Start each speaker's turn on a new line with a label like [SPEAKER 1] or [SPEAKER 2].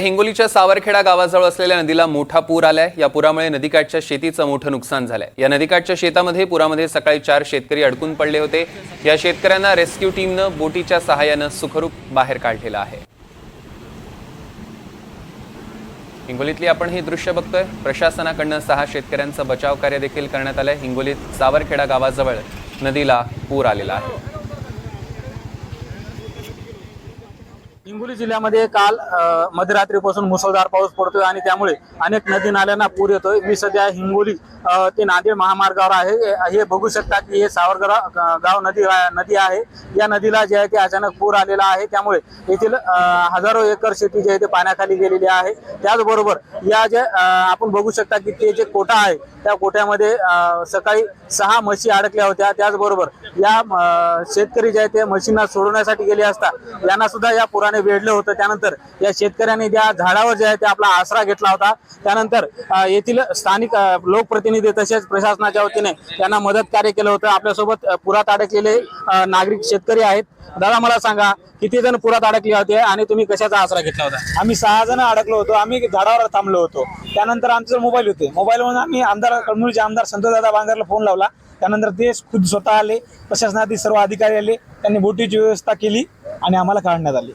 [SPEAKER 1] हिंगोलीच्या सावरखेडा गावाजवळ असलेल्या नदीला मोठा पूर आलाय। या पुरामुळे नदीकाठच्या शेतीचं मोठं नुकसान झालंय। या नदीकाठच्या शेतामध्ये पुरामध्ये सकाळी 4 शेतकरी अडकून पडले होते। या शेतकऱ्यांना रेस्क्यू टीमनं बोटीच्या सहाय्यानं सुखरूप बाहेर काढलेलं आहे। हिंगोलीतली आपण हे दृश्य बघतोय। प्रशासनाकडून 6 शेतकऱ्यांचं बचाव कार्य देखील करण्यात आलंय। हिंगोलीत सावरखेडा गावाजवळ नदीला पूर आलेला आहे।
[SPEAKER 2] हिंगोली जिल्ह्यामध्ये काल मध्यरात्रीपासून मुसळधार पाऊस पडतोय आणि त्यामुळे अनेक नदी नाल्यांना पूर येतोय। मी सध्या हिंगोली ते नांदेड महामार्गावर आहे। हे बघू शकता की हे सावरखेडा गाव नदी आहे। या नदीला जे आहे ते अचानक पूर आलेला आहे, त्यामुळे येथील हजारो एकर शेती जे आहे ते पाण्याखाली गेलेली आहे। त्याचबरोबर या जे आपण बघू शकता की ते जे कोटा आहे त्या कोट्यामध्ये सकाळी 6 म्हशी अडकल्या होत्या। त्याचबरोबर या शेतकरी जे आहे ते म्हशींना सोडवण्यासाठी गेले असता यांना सुद्धा या पुराने वेढलं होतं। त्यानंतर या शेतकऱ्यांनी त्या झाडावर जे आहे ते आपला आसरा घेतला होता। त्यानंतर येथील स्थानिक लोकप्रतिनिधी तसेच प्रशासनाच्या वतीने त्यांना मदत कार्य केलं होतं। आपल्यासोबत पुरात अडकलेले नागरिक शेतकरी आहेत। दादा, मला सांगा, किती जण पुरात अडकले होते आणि तुम्ही कशाचा आसरा घेतला होता?
[SPEAKER 3] आम्ही 6 जण अडकलो होतो। आम्ही झाडावर थांबलो होतो। त्यानंतर आमचे मोबाईल होते। मोबाईलवरून आम्ही कळमनुरीचे आमदार संतोषदादा बांगरला फोन लावला। त्यानंतर ते खुद स्वतः आले, प्रशासनातील सर्व अधिकारी आले, त्यांनी बोटीची व्यवस्था केली आणि आम्हाला काढण्यात आले।